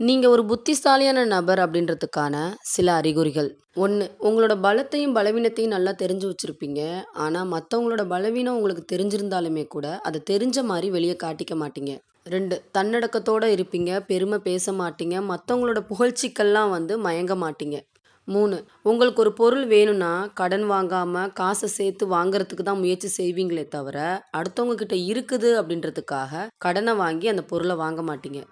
நீங்க ஒரு புத்திசாலியான நபர் அப்படின்றதுக்கான சில அறிகுறிகள். 1. உங்களோட பலத்தையும், பலவீனத்தையும் நல்லா தெரிஞ்சு வச்சிருப்பீங்க. ஆனா, மத்தவங்களோட பலவீனம் உங்களுக்கு தெரிஞ்சிருந்தாலுமே கூட, அத தெரிஞ்ச மாரி வெளிய காட்டிக்க மாட்டீங்க. 2. தன்னடக்கத்தோட இருப்பீங்க. பெருமை பேச மாட்டீங்க. மத்தவங்களோட புகழ்ச்சிக்கெல்லாம் மயங்க மாட்டீங்க. 3. உங்களுக்கு ஒரு பொருள் வேணும்னா, கடன் வாங்காம, காச சேர்த்து வாங்குறதுக்கு தான் முயற்சி செய்வீங்களே தவிர, அடுத்தவங்க கிட்ட இருக்குது அப்படின்றதுக்காக, கடன வாங்கி அந்த பொருள வாங்க மாட்டீங்க.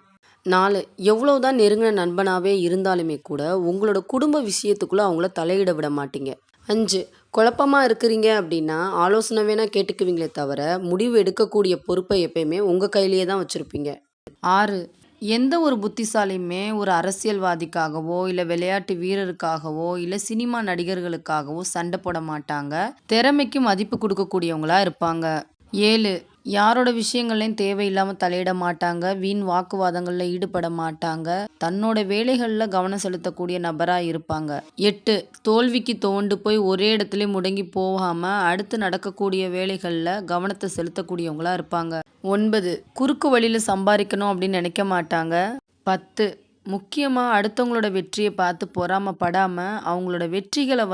4. எவ்வளவுதான் நெருங்கின நண்பனாவே இருந்தாலுமே கூட, உங்களோட குடும்ப விஷயத்துக்குள்ள அவங்கள தலையிட விட மாட்டீங்க. 5. குழப்பமா இருக்கிறீங்க அப்படின்னா, ஆலோசனை வேணா கேட்டுக்குவீங்களே தவிர, முடிவு எடுக்கக்கூடிய பொறுப்பை எப்பயுமே உங்க கையிலேயே தான் வச்சிருப்பீங்க. 6. எந்த ஒரு புத்திசாலியுமே ஒரு அரசியல்வாதிக்காகவோ, இல்ல விளையாட்டு வீரருக்காகவோ, இல்ல சினிமா நடிகர்களுக்காகவோ சண்டை போட மாட்டாங்க. திறமைக்கு மதிப்பு குடுக்கக்கூடியவங்களா இருப்பாங்க. 7. யாரோட விஷயங்கள்லயும் தேவையில்லாம தலையிட மாட்டாங்க. வீண் வாக்குவாதங்கள்ல ஈடுபட மாட்டாங்க. தன்னோட வேலைகள்ல கவனம் செலுத்தக்கூடிய நபரா இருப்பாங்க. 8. தோல்விக்கு துவண்டு போய் ஒரே இடத்திலே முடங்கி போகாம, அடுத்து நடக்கக்கூடிய வேலைகள்ல கவனத்த செலுத்தக்கூடியவங்களா இருப்பாங்க. 9. குறுக்கு வழியில சம்பாரிக்கணும் அப்படின்னு நினைக்க மாட்டாங்க. 10. முக்கியமா அடுத்தவங்களோட வெற்றிய பார்த்து பொறாமப்படாம, அவங்களோட வெற்றிகள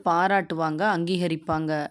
பாராட்டுவாங்க, அங்கீகரிப்பாங்க.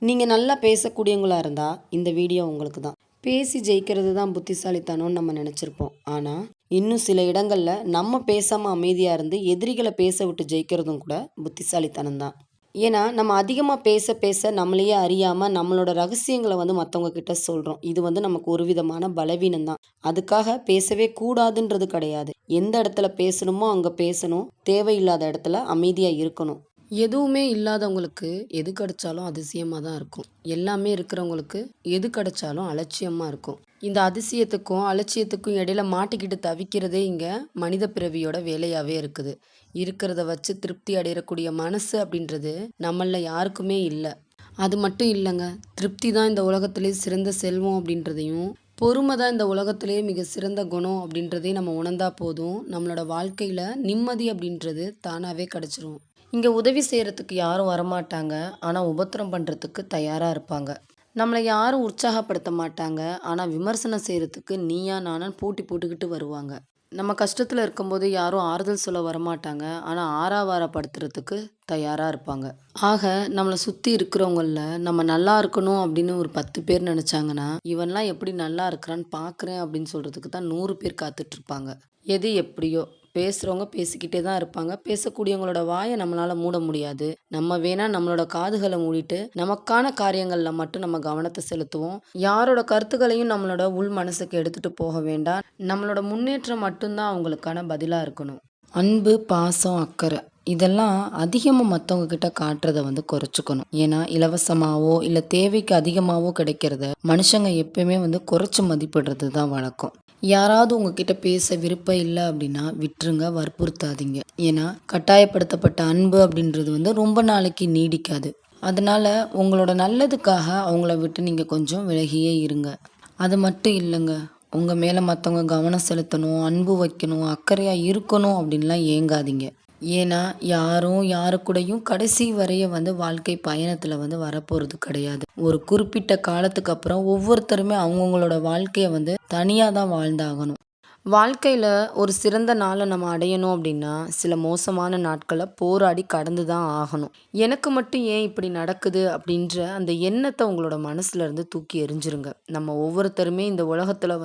நீங்க நல்லா பேசக்கூடியவங்களா இருந்தா, இந்த வீடியோ உங்களுக்கு தான். பேசி ஜெயிக்கிறது தான் புத்திசாலித்தனம்னு நம்ம நெனச்சிருப்போம். ஆனா, இன்னும் சில இடங்கள்ல நம்ம பேசாம அமைதியா இருந்து எதிரிகள பேச விட்டு ஜெயிக்கிறதும் கூட புத்திசாலித்தனம் தான். ஏன்னா, நம்ம அதிகமா பேச பேச நம்மளையே அறியாம நம்மளோட ரகசியங்கள மத்தவங்க கிட்ட சொல்றோம். இது நமக்கு ஒரு விதமான பலவீனம் தான். அதுக்காக பேசவே கூடாதுன்றது கிடையாது. எந்த இடத்துல பேசணுமோ அங்க பேசணும். தேவையில்லாத இடத்துல அமைதியா இருக்கணும். எதுவுமே இல்லாதவங்களுக்கு எது கிடைச்சாலும் அதிசயமா தான் இருக்கும். எல்லாமே இருக்கிறவங்களுக்கு எது கிடைச்சாலும் அலட்சியமா இருக்கும். இந்த அதிசயத்துக்கும், அலட்சியத்துக்கும் இடையில மாட்டிக்கிட்டு தவிக்கிறதே இங்க மனித பிறவியோட வேலையாவே இருக்குது. இருக்கிறத வச்சு திருப்தி அடையக்கூடிய மனசு அப்படின்றது நம்மள்ல யாருக்குமே இல்ல. அது மட்டும் இல்லங்க. திருப்தி தான் இந்த உலகத்திலே சிறந்த செல்வம் அப்படின்றதையும், பொறுமை தான் இந்த உலகத்திலேயே மிக சிறந்த குணம் அப்படின்றதையும் நம்ம உணர்ந்தா போதும், நம்மளோட வாழ்க்கையில நிம்மதி அப்படின்றது தானாவே கிடைச்சிரும். இங்க உதவி செய்றதுக்கு யாரும் வரமாட்டாங்க. ஆனா, உபத்திரம் பண்றதுக்கு தயாரா இருப்பாங்க. நம்மள யாரும் உற்சாகப்படுத்த மாட்டாங்க. ஆனா, விமர்சனம் செய்றதுக்கு நீயா நானான்னு போட்டி போட்டுக்கிட்டு வருவாங்க. நம்ம கஷ்டத்துல இருக்கும்போது யாரும் ஆறுதல் சொல்ல வரமாட்டாங்க. ஆனா, ஆரவாரப்படுத்துறதுக்கு தயாரா இருப்பாங்க. ஆக, நம்மள சுத்தி இருக்கிறவங்கள்ல நம்ம நல்லா இருக்கணும் அப்படின்னு ஒரு 10 பேர் நெனச்சாங்கன்னா, இவன்லாம் எப்படி நல்லா இருக்கிறான்னு பார்க்குறேன் அப்படின்னு சொல்றதுக்கு தான் 100 பேர் காத்துட்ருப்பாங்க. எது எப்படியோ! பேசுறவங்க பேசிக்கிட்டே தான் இருப்பாங்க. பேசக்கூடியவங்களோட வாய நம்மளால மூட முடியாது. நம்ம வேணா நம்மளோட காதுகள மூடிட்டு, நமக்கான காரியங்கள்ல மட்டும் நம்ம கவனத்த செலுத்துவோம். யாரோட கருத்துக்களையும் நம்மளோட உள் மனசுக்கு எடுத்துட்டு போக வேண்டாம். நம்மளோட முன்னேற்றம் மட்டும் தான் அவங்களுக்கான பதிலா இருக்கணும். அன்பு, பாசம், அக்கறை இதெல்லாம் அதிகமா மத்தவங்க கிட்ட காட்டுறத குறைச்சுக்கணும். ஏன்னா, இலவசமாவோ, இல்ல தேவைக்கு அதிகமாவோ கிடைக்கிறத மனுஷங்க எப்பயுமே குறைச்சு மதிப்பிடுறது தான் வழக்கம். யாராவது உங்ககிட்ட பேச விருப்பம் இல்ல அப்படின்னா விட்டுருங்க, வற்புறுத்தாதீங்க. ஏன்னா, கட்டாயப்படுத்தப்பட்ட அன்பு அப்படின்றது ரொம்ப நாளைக்கு நீடிக்காது. அதனால உங்களோட நல்லதுக்காக அவங்கள விட்டு நீங்க கொஞ்சம் விலகியே இருங்க. அது மட்டும் இல்லங்க. உங்க மேல மத்தவங்க கவனம் செலுத்தணும், அன்பு வைக்கணும், அக்கறையா இருக்கணும் அப்படின்லாம் ஏங்காதீங்க. ஏன்னா, யாரும் யாரு கூடயும் கடைசி வரைய வாழ்க்கை பயணத்துல வரப்போறது கிடையாது. ஒரு குறிப்பிட்ட காலத்துக்கு அப்புறம் ஒவ்வொருத்தருமே அவங்கவங்களோட வாழ்க்கைய தனியா தான் வாழ்ந்தாகணும். வாழ்க்கையில ஒரு சிறந்த நாள நம்ம அடையணும் அப்படின்னா, சில மோசமான நாட்கள போராடி கடந்து தான் ஆகணும். எனக்கு மட்டும் ஏன் இப்படி நடக்குது அப்படின்ற அந்த எண்ணத்த உங்களோட மனசுல இருந்து தூக்கி எறிஞ்சிருங்க. நம்ம ஒவ்வொருத்தருமே இந்த உலகத்துல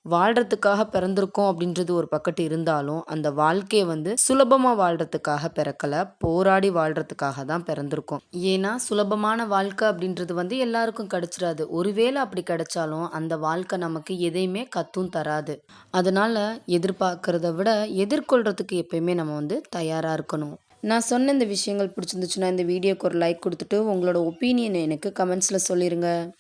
வாழ்றதுக்காக பிறந்திருக்கோம் அப்படின்றது ஒரு பக்கட்டு இருந்தாலும், அந்த வாழ்க்கைய சுலபமா வாழ்றதுக்காக பிறக்கல, போராடி வாழ்றதுக்காக தான் பிறந்திருக்கோம். ஏன்னா, சுலபமான வாழ்க்கை அப்படின்றது எல்லாருக்கும் கிடைச்சிராது. ஒருவேளை அப்படி கிடைச்சாலும், அந்த வாழ்க்கை நமக்கு எதையுமே கத்தும் தராது. அதனால எதிர்பார்க்கிறத விட எதிர்கொள்றதுக்கு எப்பயுமே நம்ம தயாரா இருக்கணும். நான் சொன்ன இந்த விஷயங்கள் பிடிச்சிருந்துச்சுன்னா, இந்த வீடியோக்கு ஒரு லைக் குடுத்துட்டு, உங்களோட ஒப்பீனியன எனக்கு கமெண்ட்ஸ்ல சொல்லிருங்க.